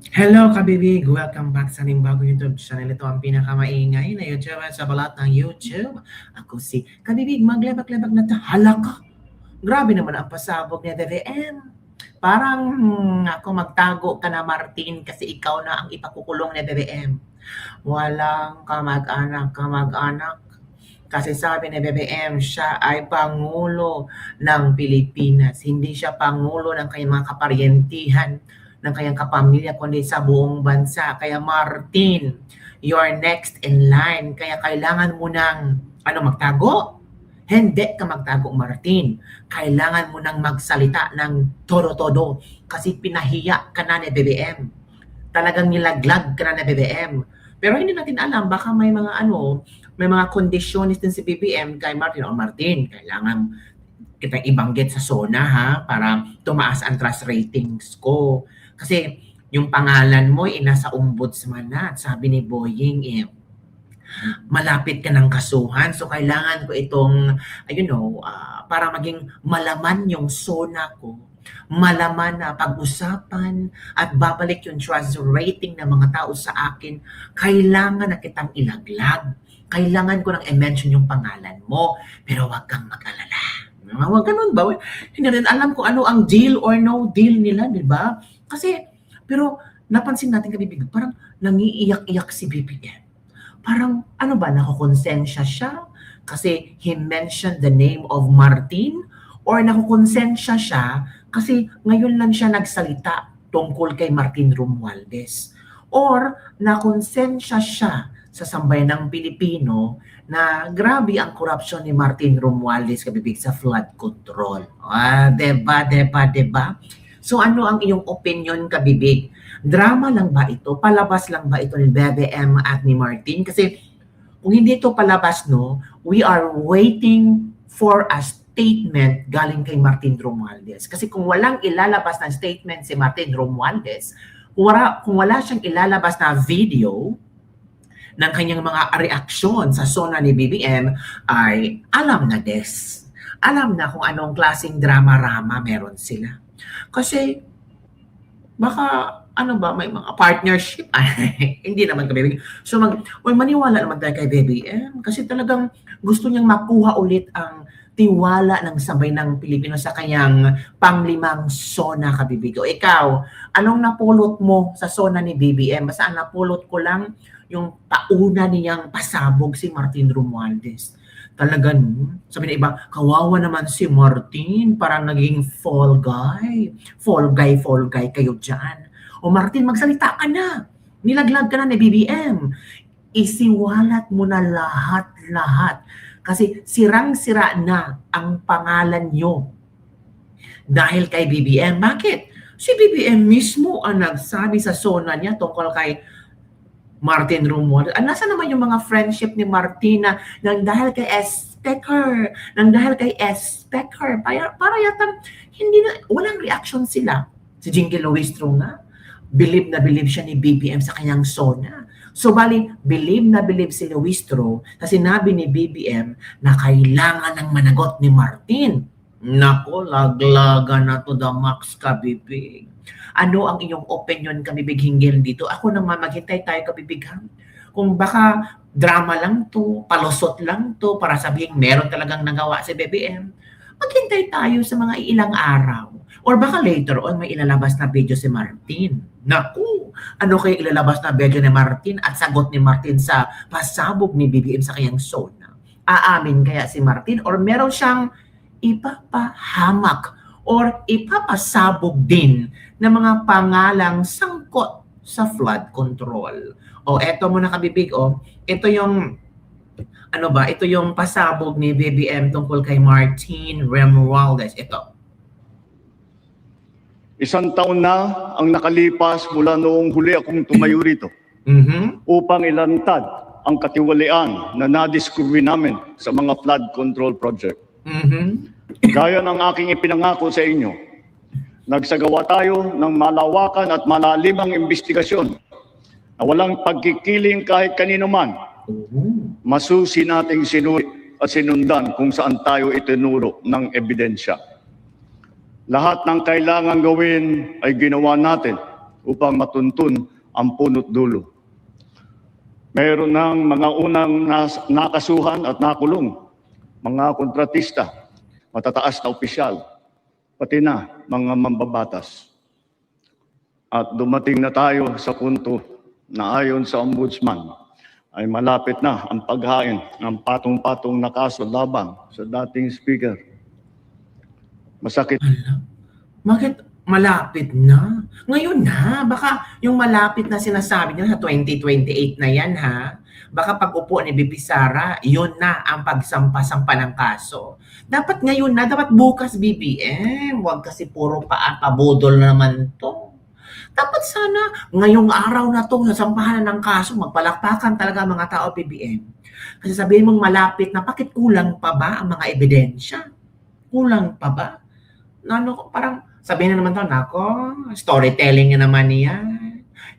Hello kabibig! Welcome back sa ating bagong YouTube channel. Ito ang pinakamaingay na YouTuber sa balat ng YouTube. Ako si kabibig, maglebak-lebak na halaka. Grabe naman ang pasabog ni DVM. Parang ako magtago ka na Martin kasi ikaw na ang ipakukulong ni DVM. Walang kamag-anak. Kasi sabi ni BBM, siya ay Pangulo ng Pilipinas. Hindi siya Pangulo ng kanyang mga kaparyentihan, ng kanyang kapamilya, kundi sa buong bansa. Kaya Martin, you're next in line. Kaya kailangan mo ng magtago? Hindi ka magtago, Martin. Kailangan mo nang magsalita ng todo-todo kasi pinahiya ka na ni BBM. Talagang nilaglag ka na ni BBM. Pero hindi natin alam, baka may mga kondisyonis din si BBM kay Martin. O Martin, kailangan kitang ibanggit sa SONA ha, para tumaas ang trust ratings ko. Kasi yung pangalan mo ay nasa ombudsman na. Sabi ni Boying malapit ka ng kasuhan. So kailangan ko itong, para maging malaman yung SONA ko, malaman na pag-usapan at babalik yung trust rating ng mga tao sa akin, kailangan na kitang ilaglag. Kailangan ko nang i-mention yung pangalan mo, pero wag kang mag-alala. Wag ganun ba? Hindi rin alam kung ano ang deal or no deal nila, di ba? Kasi, pero napansin natin kabibig, parang nangiiyak-iyak si BBM. Parang, nakukonsensya siya? Kasi he mentioned the name of Martin? Or nakukonsensya siya kasi ngayon lang siya nagsalita tungkol kay Martin Romualdez? Or nakonsensya siya sa sambayan ng Pilipino na grabe ang korupsyon ni Martin Romualdez kabibig sa flood control? Diba? So ano ang iyong opinion kabibig? Drama lang ba ito? Palabas lang ba ito ni BBM at ni Martin? Kasi kung hindi ito palabas, no, we are waiting for a statement galing kay Martin Romualdez. Kasi kung walang ilalabas na statement si Martin Romualdez, kung wala siyang ilalabas na video ng kanyang mga reaksyon sa SONA ni BBM, ay alam na des. Alam na kung anong klaseng drama-rama meron sila. Kasi baka may mga partnership. Hindi naman kami. So maniwala naman tayo kay BBM kasi talagang gusto niyang makuha ulit ang tiwala ng sabay ng Pilipino sa kanyang panglimang SONA kabibig. O ikaw, anong napulot mo sa SONA ni BBM? Basta ang napulot ko lang yung pauna niyang pasabog si Martin Romualdez. Talagang, sabi ng iba, kawawa naman si Martin, parang naging fall guy. Fall guy kayo dyan. O Martin, magsalita ka na. Nilaglag ka na ni BBM. Isiwalat mo na lahat-lahat. Kasi sirang-sira na ang pangalan nyo dahil kay BBM. Bakit? Si BBM mismo ang nagsabi sa SONA niya tungkol kay Martin Romualdez. Nasa naman yung mga friendship ni Martina nang dahil kay Specker, para yata walang reaction sila. Si Jinky Luistro nga, believe na believe siya ni BBM sa kanyang SONA. So bali, believe na believe si Luistro sa sinabi ni BBM na kailangan ng managot ni Martin. Nako, laglaga na to the max kabibig. Ano ang iyong opinion kabibig hinggil dito? Ako naman, maghintay tayo kabibig ha. Kung baka drama lang to, palusot lang to, para sabihin meron talagang nagawa si BBM, maghintay tayo sa mga ilang araw. Or baka later on may ilalabas na video si Martin. Naku, ano kaya ilalabas na video ni Martin at sagot ni Martin sa pasabog ni BBM sa kanyang SONA? Aamin kaya si Martin or meron siyang ipapahamak or ipapasabog din ng mga pangalang sangkot sa flood control? O eto muna kabibig, ito yung ito yung pasabog ni BBM tungkol kay Martin Romualdez. Ito. Isang taon na ang nakalipas mula noong huli akong tumayo rito upang ilantad ang katiwalian na nadiskubre namin sa mga flood control project. Gaya ng aking ipinangako sa inyo, nagsagawa tayo ng malawakan at malalimang investigasyon na walang pagkikiling kahit kanino man. Masusi nating sinuri at sinundan kung saan tayo itinuro ng ebidensya. Lahat ng kailangan gawin ay ginawa natin upang matuntun ang punot dulo. Mayroon ng mga unang nakasuhan at nakulong, mga kontratista, matataas na opisyal, pati na mga mambabatas. At dumating na tayo sa punto na ayon sa ombudsman, ay malapit na ang paghain ng patong-patong na kaso laban sa dating speaker. Masakit. Bakit malapit na? Ngayon na, baka yung malapit na sinasabi niya sa 2028 na yan ha. Baka pag upo ni Bibi Sara, yun na ang pagsampa-sampa ng kaso. Dapat ngayon na, dapat bukas BBM. Huwag kasi puro pabudol na naman to. Dapat sana ngayong araw na to, sasampahan na ng kaso, magpalakpakan talaga mga tao BBM. Kasi sabihin mong malapit na, bakit kulang pa ba ang mga ebidensya? Kulang pa ba? Parang sabihin na naman to, nako, storytelling na naman niya.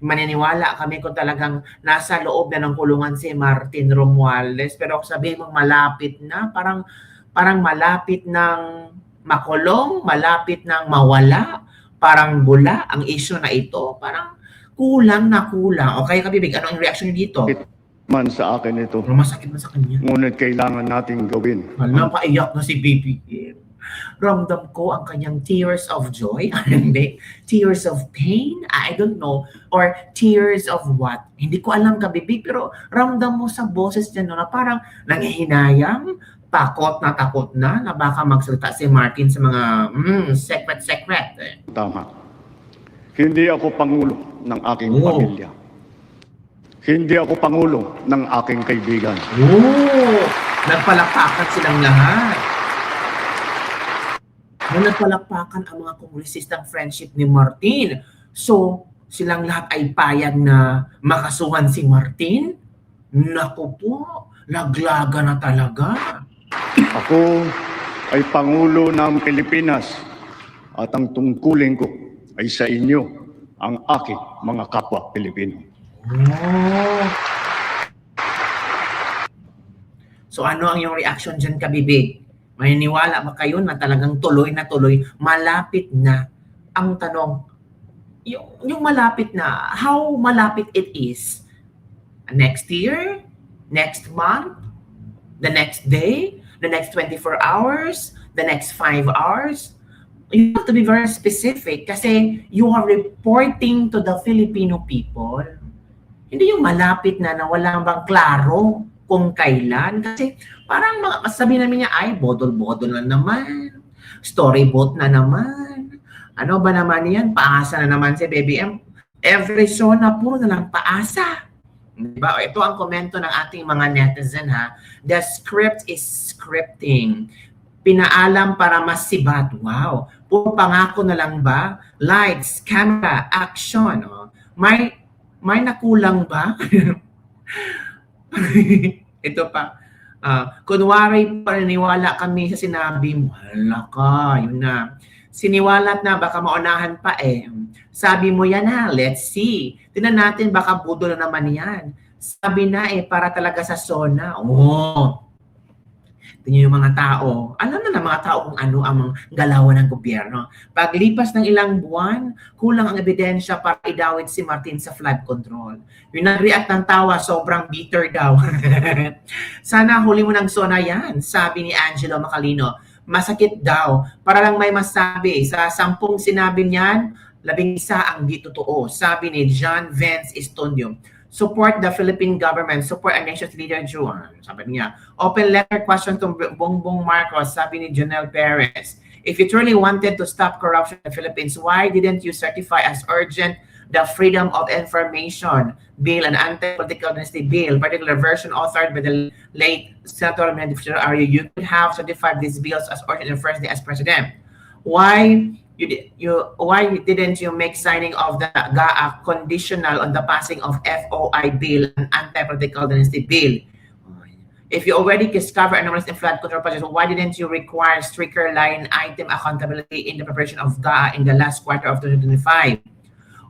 Maniniwala kami kung talagang nasa loob na ng kulungan si Martin Romualdez. Pero kung sabihin mong malapit na, parang malapit ng makulong, malapit ng mawala, parang bula ang issue na ito. Parang kulang na kulang. Okay, Kabibig, ano ang reaction niyo dito? Man sa akin ito. Masakit man sa kanya. Ngunit kailangan nating gawin. Alam, paiyak na si BBM. Ramdam ko ang kanyang tears of joy, hindi, tears of pain, I don't know, or tears of what. Hindi ko alam Kabibig, pero ramdam mo sa boses niya no, na parang nangihinayang, takot na baka magsalita si Martin sa mga secret. Tama. Hindi ako pangulo ng aking pamilya. Hindi ako pangulo ng aking kaibigan. Nagpalakpakan silang lahat. Nagpalakpakan ang mga kongresistang friendship ni Martin. So, silang lahat ay payag na makasuhan si Martin? Naku po, laglaga na talaga. Ako ay Pangulo ng Pilipinas at ang tungkulin ko ay sa inyo, ang aking mga kapwa Pilipino. So ano ang iyong reaction dyan, Kabibig? Maniniwala ba kayo na talagang tuloy na tuloy, malapit na? Ang tanong, yung malapit na, how malapit it is? Next year? Next month? The next day? The next 24 hours? The next 5 hours? You have to be very specific kasi you are reporting to the Filipino people. Hindi yung malapit na wala bang klaro kung kailan. Kasi parang masabi namin niya, ay, bodol-bodol na naman. Storyboat na naman. Ano ba naman yan? Paasa na naman si BBM. Every show na puro na lang paasa. Diba? Ito ang komento ng ating mga netizen ha. The script is scripting. Pinaalam para masibat. Wow. Puro pangako na lang ba? Lights, camera, action. Oh. May nakulang ba? Ito pa. Kunwari paniniwala kami sa sinabi mo. Hala ka, yun na. Siniwalat na, baka maunahan pa eh. Sabi mo yan ha, let's see. Tingnan natin, baka budol na naman yan. Sabi na eh, para talaga sa SONA. Tingnan yung mga tao. Alam na ng mga tao kung ano ang galawan ng gobyerno. Paglipas ng ilang buwan, kulang ang ebidensya para idawit si Martin sa flood control. Yung nag-react ng tawa, sobrang bitter daw. Sana huli mo ng SONA yan, sabi ni Angelo Macalino. Masakit daw. Para lang may masabi. Sa 10 sinabi niyan, 11 ang di totoo. Sabi ni John Vance Estondio. Support the Philippine government. Support our nation's leader, Juan. Sabi niya. Open letter question to Bongbong Marcos. Sabi ni Jonel Perez. If you truly wanted to stop corruption in the Philippines, why didn't you certify as urgent the Freedom of Information Bill and Anti-Political Honesty Bill, particular version authored by the late Senator Menendez Arroyo? You could have certified these bills as urgent in the first day as president. Why didn't you make signing of the GAA conditional on the passing of FOI bill and Anti-Political Honesty Bill? If you already discovered anomalies in flood control projects, why didn't you require stricter line item accountability in the preparation of GAA in the last quarter of 2025?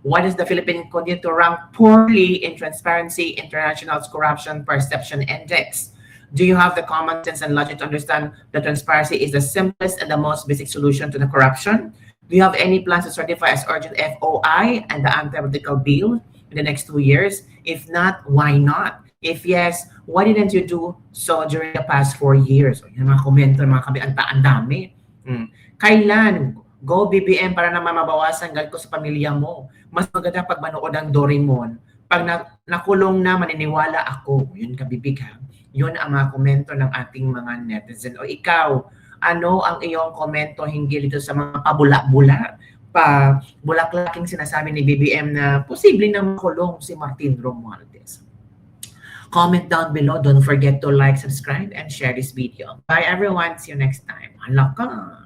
Why does the Philippines continue to rank poorly in Transparency International's Corruption Perception Index? Do you have the common sense and logic to understand that transparency is the simplest and the most basic solution to the corruption? Do you have any plans to certify as urgent FOI and the anti-radical bill in the next 2 years? If not, why not? If yes, why didn't you do so during the past 4 years? Yung mga komento, mga kabi, ang dami. Kailan? Go BBM para naman mabawasan galit ko sa pamilya mo. Mas maganda pag manood ang Doraemon. Pag nakulong na, maniniwala ako. Yun kabibig ha. Yun ang mga komento ng ating mga netizen. O ikaw, ano ang iyong komento hinggil dito sa mga pabula-bula? Bulaklaking sinasabi ni BBM na posible na makulong si Martin Romualdez. Comment down below. Don't forget to like, subscribe, and share this video. Bye everyone. See you next time. Hala ka!